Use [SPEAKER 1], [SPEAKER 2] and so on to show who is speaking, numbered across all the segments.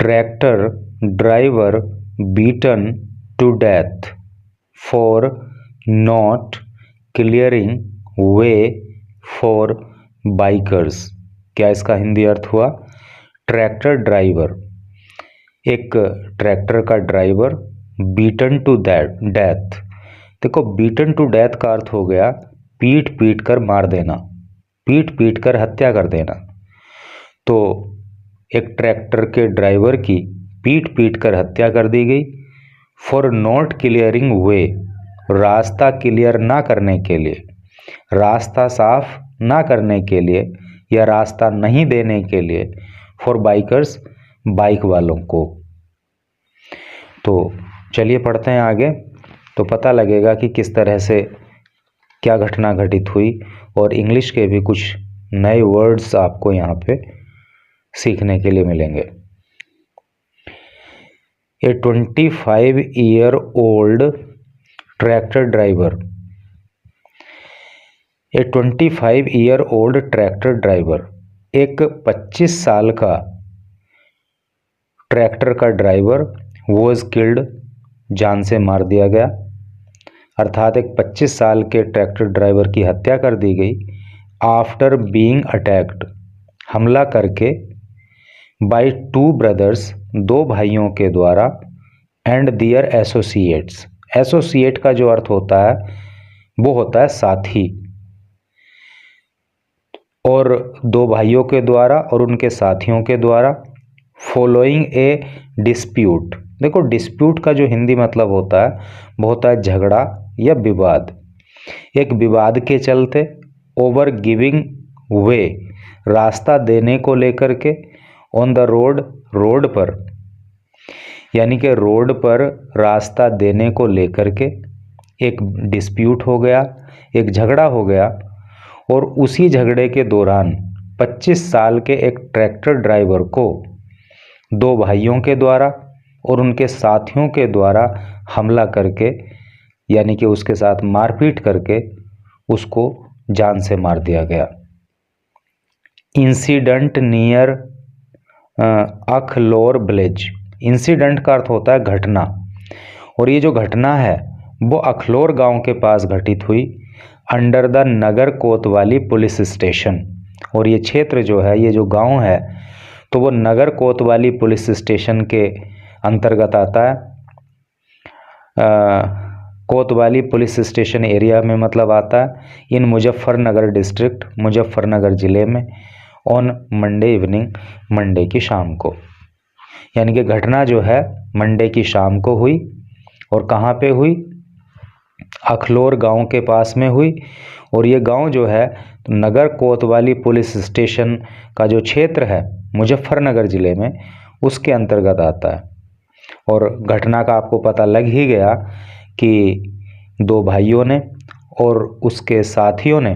[SPEAKER 1] Tractor driver beaten to death for not clearing way for bikers. क्या इसका हिंदी अर्थ हुआ? ट्रैक्टर ड्राइवर, एक ट्रैक्टर का ड्राइवर, बीटन टू डेथ। देखो, बीटन टू डेथ का अर्थ हो गया पीट पीट कर मार देना, पीट पीट कर हत्या कर देना। तो एक ट्रैक्टर के ड्राइवर की पीट पीट कर हत्या कर दी गई फॉर नॉट क्लियरिंग वे, रास्ता क्लियर ना करने के लिए, रास्ता साफ ना करने के लिए या रास्ता नहीं देने के लिए, फॉर बाइकर्स, बाइक वालों को। तो चलिए पढ़ते हैं आगे, तो पता लगेगा कि किस तरह से क्या घटना घटित हुई और इंग्लिश के भी कुछ नए वर्ड्स आपको यहाँ पे सीखने के लिए मिलेंगे। ए 25-year-old ट्रैक्टर ड्राइवर, ए 25-year-old ट्रैक्टर ड्राइवर, एक 25 साल का ट्रैक्टर का ड्राइवर वॉज किल्ड, जान से मार दिया गया। अर्थात एक 25 साल के ट्रैक्टर ड्राइवर की हत्या कर दी गई आफ्टर बीइंग अटैक्ड, हमला करके, बाय 2 ब्रदर्स, 2 भाइयों के द्वारा, एंड दियर एसोसिएट्स। एसोसिएट का जो अर्थ होता है वो होता है साथी, और 2 भाइयों के द्वारा और उनके साथियों के द्वारा, फॉलोइंग ए डिस्प्यूट। देखो, डिस्प्यूट का जो हिंदी मतलब होता है वो होता है झगड़ा या विवाद। एक विवाद के चलते, ओवर गिविंग वे, रास्ता देने को लेकर के, ऑन द रोड, रोड पर, यानी कि रोड पर रास्ता देने को लेकर के एक डिस्प्यूट हो गया, एक झगड़ा हो गया। और उसी झगड़े के दौरान 25 साल के एक ट्रैक्टर ड्राइवर को 2 भाइयों के द्वारा और उनके साथियों के द्वारा हमला करके, यानी कि उसके साथ मारपीट करके उसको जान से मार दिया गया। Incident near Akhlor village. Incident का अर्थ होता है घटना, और ये जो घटना है वो अखलोर गांव के पास घटित हुई, अंडर द नगर कोतवाली पुलिस स्टेशन। और ये क्षेत्र जो है, ये जो गांव है, तो वो नगर कोतवाली पुलिस स्टेशन के अंतर्गत आता है। कोतवाली पुलिस स्टेशन एरिया में मतलब आता है इन मुजफ्फरनगर डिस्ट्रिक्ट, मुजफ्फरनगर ज़िले में, ऑन मंडे इवनिंग, मंडे की शाम को। यानी कि घटना जो है मंडे की शाम को हुई, और कहाँ पे हुई? अखलोर गांव के पास में हुई। और ये गांव जो है तो नगर कोतवाली पुलिस स्टेशन का जो क्षेत्र है मुजफ्फरनगर ज़िले में, उसके अंतर्गत आता है। और घटना का आपको पता लग ही गया कि 2 भाइयों ने और उसके साथियों ने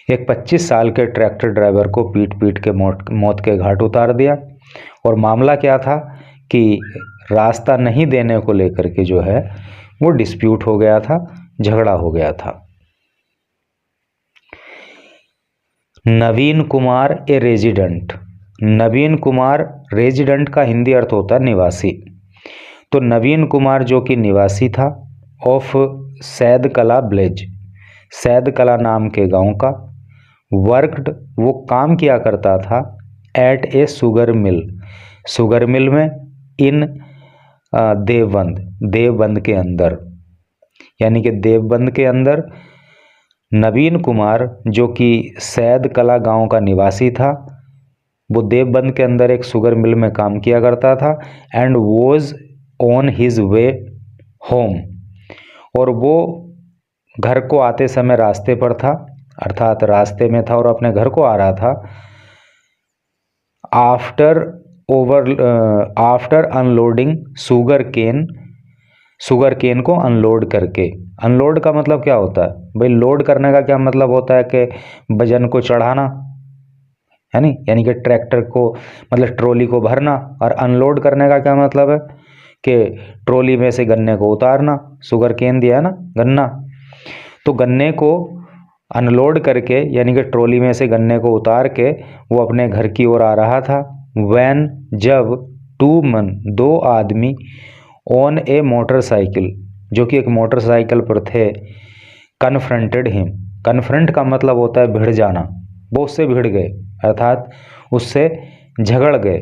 [SPEAKER 1] एक 25 साल के ट्रैक्टर ड्राइवर को पीट पीट के मौत के घाट उतार दिया। और मामला क्या था कि रास्ता नहीं देने को लेकर के जो है वो डिस्प्यूट हो गया था, झगड़ा हो गया था। Naveen Kumar a resident. Naveen Kumar, resident का हिंदी अर्थ होता है निवासी। तो नवीन कुमार जो कि निवासी था ऑफ सैद कला विलेज, सैद कला नाम के गांव का, वर्कड, वो काम किया करता था, एट ए शुगर मिल, शुगर मिल में, इन देवबंद, देवबंद के अंदर, यानी कि देवबंद के अंदर नवीन कुमार जो कि सैद कला गांव का निवासी था, वो देवबंद के अंदर एक शुगर मिल में काम किया करता था। And was on his way home, और वो घर को आते समय रास्ते पर था, अर्थात रास्ते में था और अपने घर को आ रहा था। After unloading sugar cane, sugar cane को अनलोड करके। अनलोड का मतलब क्या होता है भाई? लोड करने का क्या मतलब होता है कि वजन को चढ़ाना, है नहीं, यानी कि ट्रैक्टर को मतलब ट्रॉली को भरना। और अनलोड करने का क्या मतलब है कि ट्रॉली में से गन्ने को उतारना। शुगर केन दिया है ना, गन्ना, तो गन्ने को अनलोड करके, यानी कि ट्रॉली में से गन्ने को उतार के वो अपने घर की ओर आ रहा था। व्हेन जब टू men दो आदमी ऑन ए मोटरसाइकिल जो कि एक मोटरसाइकिल पर थे कन्फ्रंटेड हिम। कन्फ्रंट का मतलब होता है भिड़ जाना, वो उससे भिड़ गए अर्थात उससे झगड़ गए।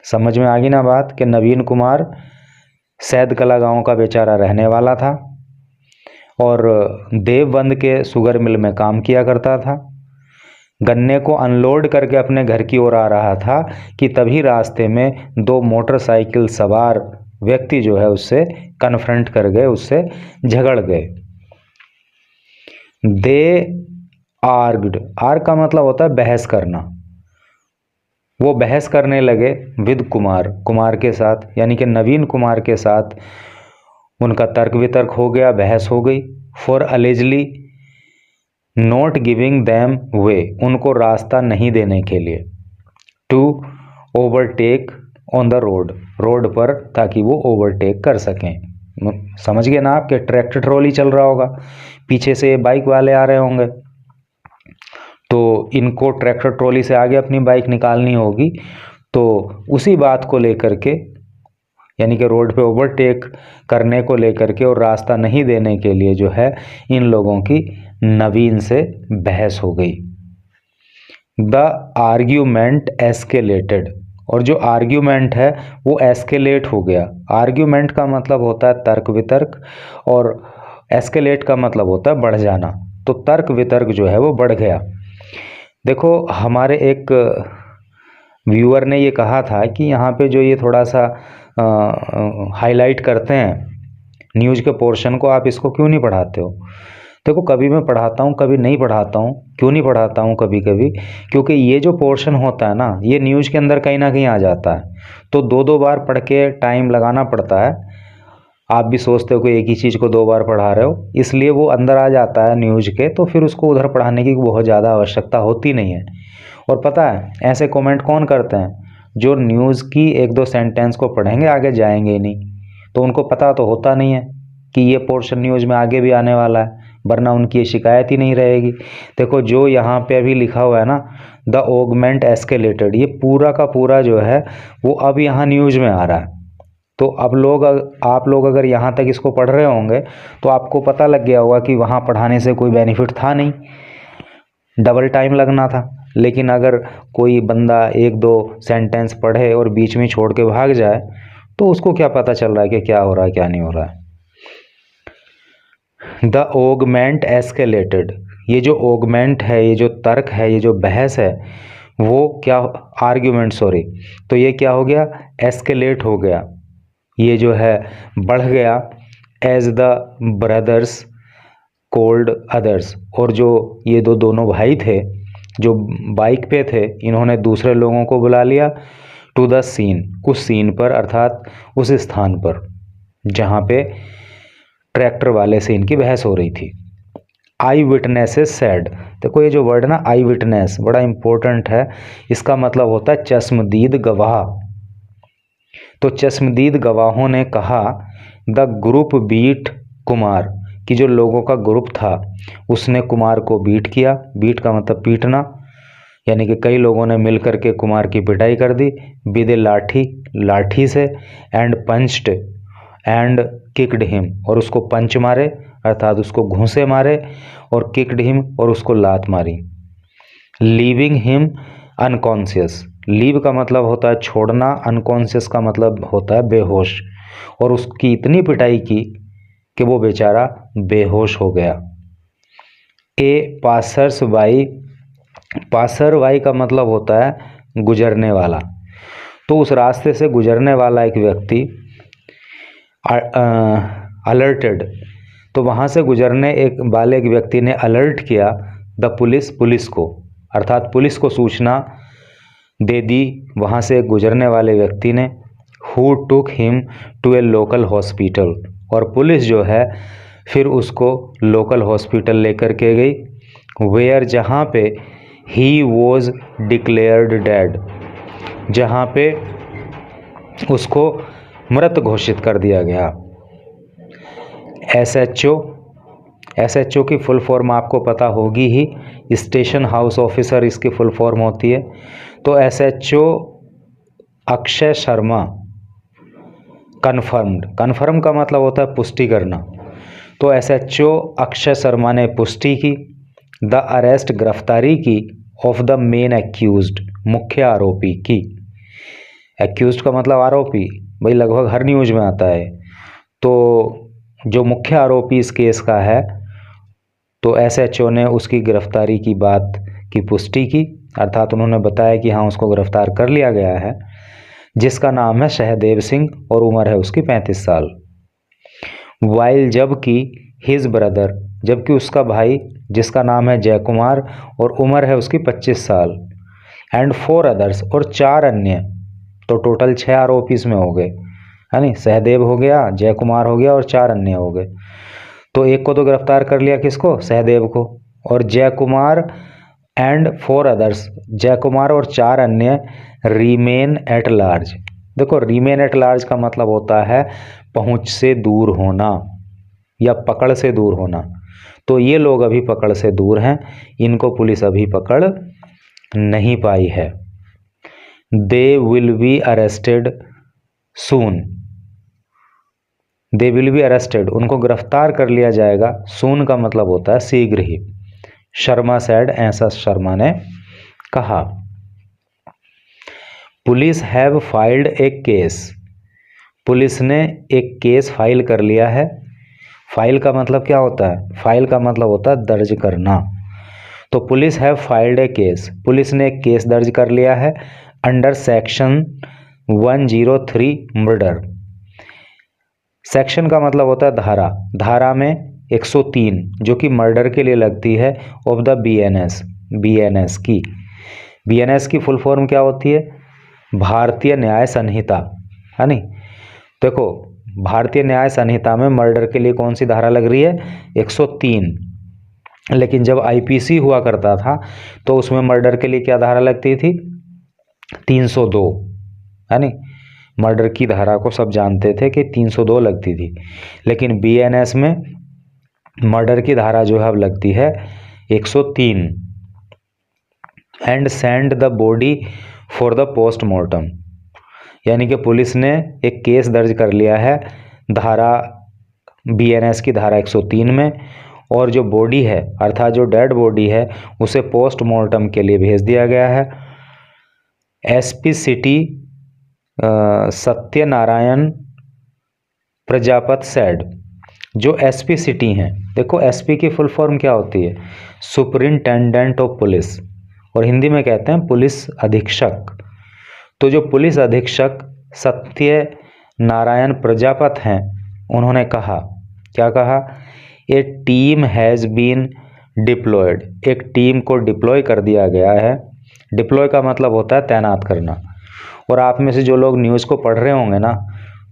[SPEAKER 1] समझ में आ गई ना बात कि नवीन कुमार सैद कला गांव का बेचारा रहने वाला था और देवबंद के शुगर मिल में काम किया करता था। गन्ने को अनलोड करके अपने घर की ओर आ रहा था कि तभी रास्ते में दो मोटरसाइकिल सवार व्यक्ति जो है उससे कन्फ्रंट कर गए, उससे झगड़ गए। दे आर्ग्ड, आर्ग का मतलब होता है बहस करना। वो बहस करने लगे विद कुमार, कुमार के साथ, यानी कि नवीन कुमार के साथ उनका तर्क वितर्क हो गया, बहस हो गई। For allegedly not giving them way, उनको रास्ता नहीं देने के लिए। To overtake on the road, road पर ताकि वो ओवरटेक कर सकें। समझ गए ना आपके ट्रैक्टर ट्रॉली चल रहा होगा, पीछे से बाइक वाले आ रहे होंगे तो इनको ट्रैक्टर ट्रॉली से आगे अपनी बाइक निकालनी होगी। तो उसी बात को लेकर के, यानी कि रोड पे ओवरटेक करने को लेकर के और रास्ता नहीं देने के लिए जो है इन लोगों की नवीन से बहस हो गई। द आर्ग्यूमेंट एस्केलेटेड, और जो आर्ग्यूमेंट है वो एस्केलेट हो गया। आर्ग्यूमेंट का मतलब होता है तर्क वितर्क और एस्केलेट का मतलब होता है बढ़ जाना। तो तर्क वितर्क जो है वो बढ़ गया। देखो हमारे एक व्यूअर ने ये कहा था कि यहाँ पे जो ये थोड़ा सा हाईलाइट करते हैं न्यूज़ के पोर्शन को, आप इसको क्यों नहीं पढ़ाते हो। देखो कभी मैं पढ़ाता हूँ कभी नहीं पढ़ाता हूँ। क्यों नहीं पढ़ाता हूँ कभी कभी, क्योंकि ये जो पोर्शन होता है ना ये न्यूज़ के अंदर कहीं ना कहीं आ जाता है, तो दो दो बार पढ़ के टाइम लगाना पड़ता है। आप भी सोचते हो कि एक ही चीज़ को दो बार पढ़ा रहे हो, इसलिए वो अंदर आ जाता है न्यूज़ के, तो फिर उसको उधर पढ़ाने की बहुत ज़्यादा आवश्यकता होती नहीं है। और पता है ऐसे कमेंट कौन करते हैं, जो न्यूज़ की एक दो सेंटेंस को पढ़ेंगे आगे जाएंगे ही नहीं, तो उनको पता तो होता नहीं है कि ये पोर्शन न्यूज़ में आगे भी आने वाला है, वरना उनकी ये शिकायत ही नहीं रहेगी। देखो जो यहाँ पे अभी लिखा हुआ है ना द ऑगमेंट एस्केलेटेड, ये पूरा का पूरा जो है वो अब यहाँ न्यूज़ में आ रहा है। तो अब आप लोग अगर यहाँ तक इसको पढ़ रहे होंगे तो आपको पता लग गया होगा कि वहाँ पढ़ाने से कोई बेनिफिट था नहीं, डबल टाइम लगना था। लेकिन अगर कोई बंदा एक दो सेंटेंस पढ़े और बीच में छोड़ के भाग जाए तो उसको क्या पता चल रहा है कि क्या हो रहा है क्या नहीं हो रहा है। द ऑगमेंट एस्केलेटेड, ये जो ऑगमेंट है, ये जो तर्क है, ये जो बहस है, वो क्या आर्ग्यूमेंट सॉरी, तो ये क्या हो गया एस्केलेट हो गया, ये जो है बढ़ गया। As the brothers called others, और जो ये दोनों भाई थे जो बाइक पे थे, इन्होंने दूसरे लोगों को बुला लिया टू द सीन, उस सीन पर अर्थात उस स्थान पर जहाँ पे ट्रैक्टर वाले से इनकी बहस हो रही थी। आई विटनेसेस सेड, देखो ये जो वर्ड ना आई विटनेस बड़ा इंपॉर्टेंट है, इसका मतलब होता है चश्मदीद गवाह। तो चश्मदीद गवाहों ने कहा द ग्रुप बीट कुमार, कि जो लोगों का ग्रुप था उसने कुमार को बीट किया। बीट का मतलब पीटना, यानी कि कई लोगों ने मिलकर के कुमार की पिटाई कर दी विद ए लाठी, लाठी से, and punched and kicked him, और उसको पंच मारे अर्थात उसको घूंसे मारे, और किक्ड हिम और उसको लात मारी। लीविंग हिम अनकॉन्शियस, लीव का मतलब होता है छोड़ना, अनकॉन्शियस का मतलब होता है बेहोश, और उसकी इतनी पिटाई की कि वो बेचारा बेहोश हो गया। ए पासर्स वाई, पासर वाई का मतलब होता है गुजरने वाला, तो उस रास्ते से गुजरने वाला एक व्यक्ति अलर्टेड, तो वहाँ से गुजरने वाले एक व्यक्ति ने अलर्ट किया द पुलिस, पुलिस को, अर्थात पुलिस को सूचना दे दी वहाँ से गुजरने वाले व्यक्ति ने। Who took him to a local hospital, और पुलिस जो है फिर उसको लोकल हॉस्पिटल लेकर के गई। वेयर, जहाँ पे ही वॉज डिक्लेयर्ड डेड, जहाँ पे उसको मृत घोषित कर दिया गया। एसएचओ, एसएचओ की फुल फॉर्म आपको पता होगी ही, स्टेशन हाउस ऑफिसर इसकी फुल फॉर्म होती है। तो SHO Akshay Sharma confirmed, confirm का मतलब होता है पुष्टि करना, तो एसएचओ अक्षय शर्मा ने पुष्टि की द अरेस्ट गिरफ्तारी की ऑफ द मेन एक्यूज्ड, मुख्य आरोपी की। एक्यूज्ड का मतलब आरोपी, भाई लगभग हर न्यूज में आता है। तो जो मुख्य आरोपी इस केस का है, तो एसएचओ ने उसकी गिरफ्तारी की बात की पुष्टि की, अर्थात उन्होंने बताया कि हाँ उसको गिरफ्तार कर लिया गया है, जिसका नाम है सहदेव सिंह और उम्र है उसकी 35 साल। वाइल जबकि हिज ब्रदर, जबकि उसका भाई जिसका नाम है जय कुमार और उम्र है उसकी 25 साल, एंड 4 अदर्स, और 4 अन्य, तो टोटल 6 आरोपी इसमें हो गए, है नहीं। सहदेव हो गया, जय कुमार हो गया और 4 अन्य हो गए। तो एक को तो गिरफ्तार कर लिया, किसको, सहदेव को, और जय कुमार एंड 4 अदर्स, जय कुमार और 4 अन्य रिमेन एट लार्ज। देखो रिमेन एट लार्ज का मतलब होता है पहुंच से दूर होना या पकड़ से दूर होना। तो ये लोग अभी पकड़ से दूर हैं, इनको पुलिस अभी पकड़ नहीं पाई है। They will be arrested soon, they will be arrested, उनको गिरफ्तार कर लिया जाएगा। सून का मतलब होता है शीघ्र ही। शर्मा सैड, ऐसा शर्मा ने कहा। Police have filed A case, police ने एक केस फाइल कर लिया है। फाइल का मतलब क्या होता है, फाइल का मतलब होता है दर्ज करना। तो police have filed A case, police ने एक केस दर्ज कर लिया है अंडर सेक्शन 103 मर्डर। सेक्शन का मतलब होता है धारा, धारा में 103 जो कि मर्डर के लिए लगती है ऑफ द बीएनएस, बीएनएस की, बीएनएस की फुल फॉर्म क्या होती है, भारतीय न्याय संहिता, है नहीं। देखो भारतीय न्याय संहिता में मर्डर के लिए कौन सी धारा लग रही है, 103, लेकिन जब आईपीसी हुआ करता था तो उसमें मर्डर के लिए क्या धारा लगती थी, 302, है नहीं। मर्डर की धारा को सब जानते थे कि 302 लगती थी, लेकिन बीएनएस में मर्डर की धारा जो है अब लगती है 103। And send the body for the postmortem, यानी कि पुलिस ने एक केस दर्ज कर लिया है धारा बीएनएस की धारा 103 में, और जो बॉडी है अर्थात जो डेड बॉडी है उसे पोस्टमार्टम के लिए भेज दिया गया है। SP city Satyanarayan Prajapat sad, जो एसपी सिटी हैं, देखो एसपी की फुल फॉर्म क्या होती है, सुपरिंटेंडेंट ऑफ पुलिस, और हिंदी में कहते हैं पुलिस अधीक्षक। तो जो पुलिस अधीक्षक सत्य नारायण प्रजापत हैं, उन्होंने कहा, क्या कहा, ए टीम हैज़ बीन डिप्लॉयड, एक टीम को डिप्लॉय कर दिया गया है। डिप्लॉय का मतलब होता है तैनात करना। और आप में से जो लोग न्यूज़ को पढ़ रहे होंगे ना,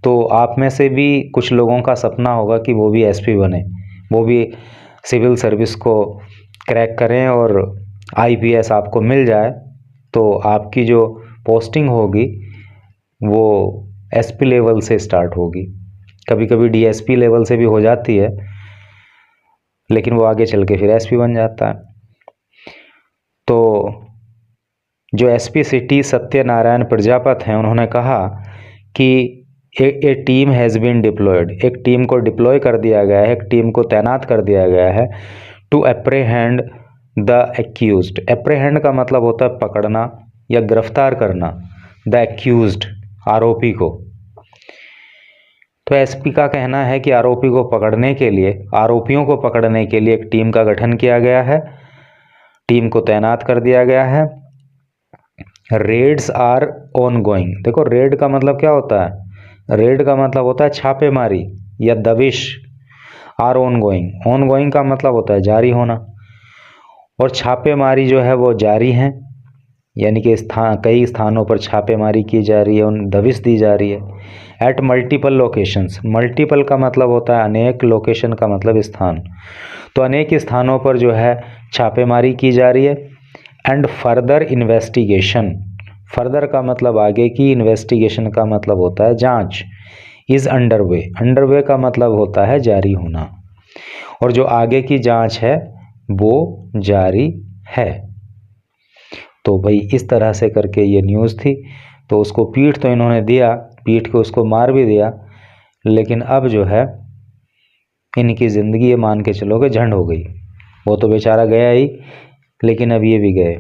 [SPEAKER 1] तो आप में से भी कुछ लोगों का सपना होगा कि वो भी एसपी बने, वो भी सिविल सर्विस को क्रैक करें और आईपीएस आपको मिल जाए, तो आपकी जो पोस्टिंग होगी वो एसपी लेवल से स्टार्ट होगी, कभी कभी डीएसपी लेवल से भी हो जाती है, लेकिन वो आगे चल के फिर एसपी बन जाता है। तो जो एसपी सिटी सत्यनारायण प्रजापत हैं, उन्होंने कहा कि ए टीम हैज़ बीन डिप्लॉयड, एक टीम को डिप्लॉय कर दिया गया है, एक टीम को तैनात कर दिया गया है, to apprehend the accused. Apprehend का मतलब होता है पकड़ना या गिरफ्तार करना, द एक्यूज्ड, आरोपी को। तो एसपी का कहना है कि आरोपी को पकड़ने के लिए, आरोपियों को पकड़ने के लिए एक टीम का गठन किया गया है, टीम को तैनात कर दिया गया है। रेड्स आर ऑन गोइंग, देखो रेड का मतलब क्या होता है, रेड का मतलब होता है छापेमारी या दबिश। Are ongoing, ongoing का मतलब होता है जारी होना, और छापेमारी जो है वो जारी है, यानी कि कई स्थानों पर छापेमारी की जा रही है, उन दबिश दी जा रही है। एट मल्टीपल लोकेशंस, मल्टीपल का मतलब होता है अनेक, लोकेशन का मतलब स्थान, तो अनेक स्थानों पर जो है छापेमारी की जा रही है। एंड फर्दर इन्वेस्टिगेशन, फर्दर का मतलब आगे की, इन्वेस्टिगेशन का मतलब होता है जांच। इज़ अंडरवे, अंडरवे का मतलब होता है जारी होना, और जो आगे की जांच है वो जारी है। तो भाई इस तरह से करके ये न्यूज़ थी। तो उसको पीट तो इन्होंने दिया, पीट के उसको मार भी दिया, लेकिन अब जो है इनकी ज़िंदगी ये मान के चलो कि झंड हो गई। वो तो बेचारा गया ही, लेकिन अब ये भी गए।